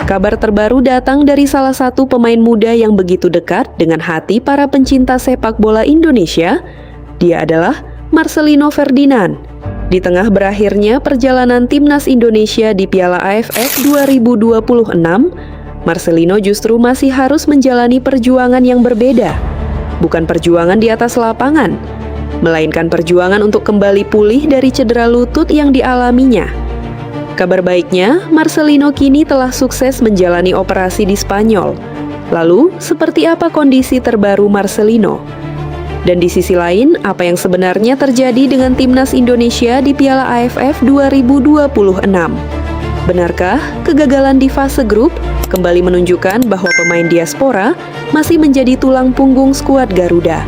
Kabar terbaru datang dari salah satu pemain muda yang begitu dekat dengan hati para pencinta sepak bola Indonesia. Dia adalah Marcelino Ferdinand. Di tengah berakhirnya perjalanan timnas Indonesia di Piala AFF 2026, Marcelino justru masih harus menjalani perjuangan yang berbeda. Bukan perjuangan di atas lapangan, melainkan perjuangan untuk kembali pulih dari cedera lutut yang dialaminya. Kabar baiknya, Marcelino kini telah sukses menjalani operasi di Spanyol. Lalu, seperti apa kondisi terbaru Marcelino? Dan di sisi lain, apa yang sebenarnya terjadi dengan timnas Indonesia di Piala AFF 2026? Benarkah kegagalan di fase grup kembali menunjukkan bahwa pemain diaspora masih menjadi tulang punggung skuad Garuda?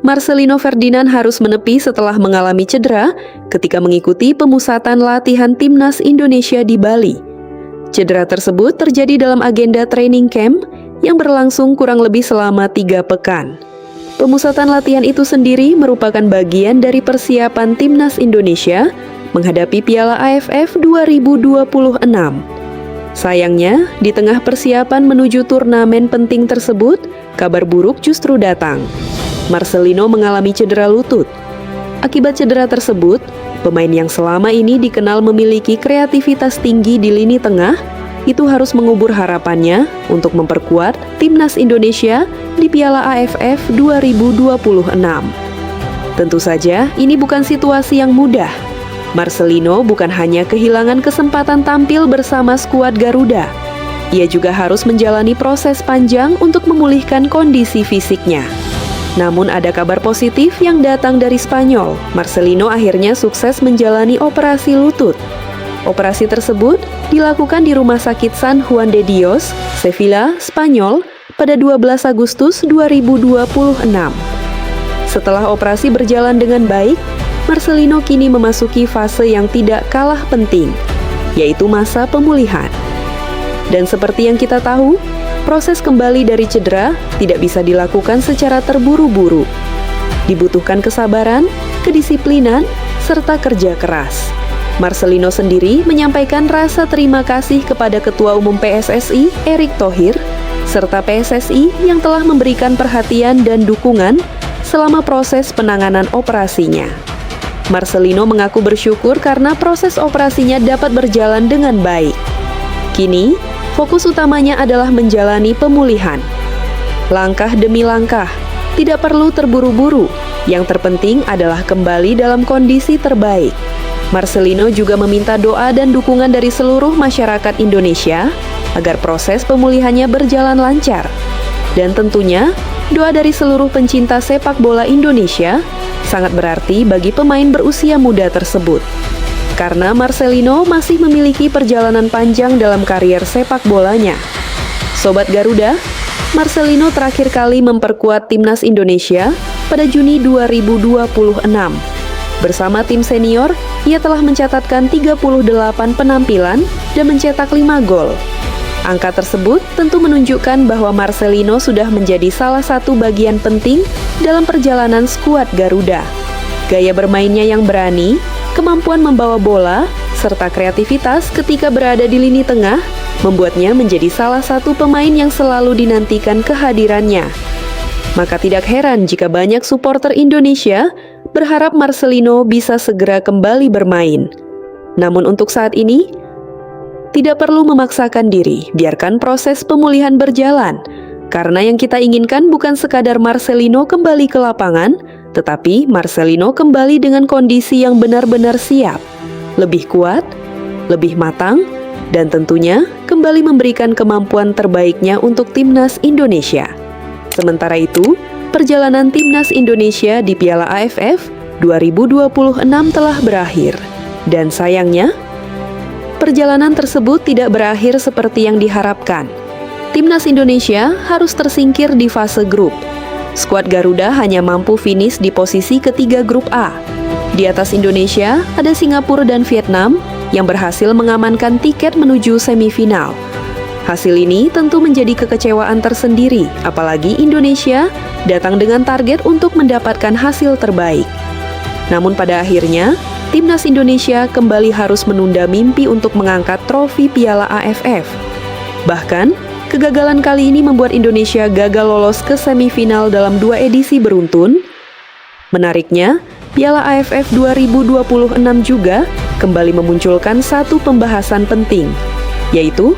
Marcelino Ferdinand harus menepi setelah mengalami cedera ketika mengikuti pemusatan latihan timnas Indonesia di Bali. Cedera tersebut terjadi dalam agenda training camp yang berlangsung kurang lebih selama 3 pekan. Pemusatan latihan itu sendiri merupakan bagian dari persiapan timnas Indonesia menghadapi Piala AFF 2026. Sayangnya, di tengah persiapan menuju turnamen penting tersebut, kabar buruk justru datang. Marcelino mengalami cedera lutut. Akibat cedera tersebut, pemain yang selama ini dikenal memiliki kreativitas tinggi di lini tengah, itu harus mengubur harapannya untuk memperkuat timnas Indonesia di Piala AFF 2026. Tentu saja, ini bukan situasi yang mudah. Marcelino bukan hanya kehilangan kesempatan tampil bersama skuad Garuda, ia juga harus menjalani proses panjang untuk memulihkan kondisi fisiknya. Namun ada kabar positif yang datang dari Spanyol. Marcelino akhirnya sukses menjalani operasi lutut. Operasi tersebut dilakukan di Rumah Sakit San Juan de Dios, Sevilla, Spanyol pada 12 Agustus 2026. Setelah operasi berjalan dengan baik, Marcelino kini memasuki fase yang tidak kalah penting, yaitu masa pemulihan. Dan seperti yang kita tahu, proses kembali dari cedera tidak bisa dilakukan secara terburu-buru. Dibutuhkan kesabaran, kedisiplinan, serta kerja keras. Marcelino sendiri menyampaikan rasa terima kasih kepada Ketua Umum PSSI, Erick Thohir, serta PSSI yang telah memberikan perhatian dan dukungan selama proses penanganan operasinya. Marcelino mengaku bersyukur karena proses operasinya dapat berjalan dengan baik. Kini, fokus utamanya adalah menjalani pemulihan. Langkah demi langkah, tidak perlu terburu-buru. Yang terpenting adalah kembali dalam kondisi terbaik. Marcelino juga meminta doa dan dukungan dari seluruh masyarakat Indonesia agar proses pemulihannya berjalan lancar. Dan tentunya, doa dari seluruh pencinta sepak bola Indonesia sangat berarti bagi pemain berusia muda tersebut. Karena Marcelino masih memiliki perjalanan panjang dalam karier sepak bolanya. Sobat Garuda, Marcelino terakhir kali memperkuat timnas Indonesia pada Juni 2026. Bersama tim senior, ia telah mencatatkan 38 penampilan dan mencetak 5 gol. Angka tersebut tentu menunjukkan bahwa Marcelino sudah menjadi salah satu bagian penting dalam perjalanan skuad Garuda. Gaya bermainnya yang berani, kemampuan membawa bola, serta kreativitas ketika berada di lini tengah membuatnya menjadi salah satu pemain yang selalu dinantikan kehadirannya. Maka tidak heran jika banyak supporter Indonesia berharap Marcelino bisa segera kembali bermain. Namun untuk saat ini, tidak perlu memaksakan diri, biarkan proses pemulihan berjalan. Karena yang kita inginkan bukan sekadar Marcelino kembali ke lapangan, tetapi Marcelino kembali dengan kondisi yang benar-benar siap, lebih kuat, lebih matang, dan tentunya kembali memberikan kemampuan terbaiknya untuk timnas Indonesia. Sementara itu, perjalanan timnas Indonesia di Piala AFF 2026 telah berakhir. Dan sayangnya, perjalanan tersebut tidak berakhir seperti yang diharapkan. Timnas Indonesia harus tersingkir di fase grup. Skuad Garuda hanya mampu finish di posisi ketiga grup A. Di atas Indonesia, ada Singapura dan Vietnam yang berhasil mengamankan tiket menuju semifinal. Hasil ini tentu menjadi kekecewaan tersendiri, apalagi Indonesia datang dengan target untuk mendapatkan hasil terbaik. Namun pada akhirnya, Timnas Indonesia kembali harus menunda mimpi untuk mengangkat trofi Piala AFF. Bahkan, kegagalan kali ini membuat Indonesia gagal lolos ke semifinal dalam 2 edisi beruntun. Menariknya, Piala AFF 2026 juga kembali memunculkan satu pembahasan penting, yaitu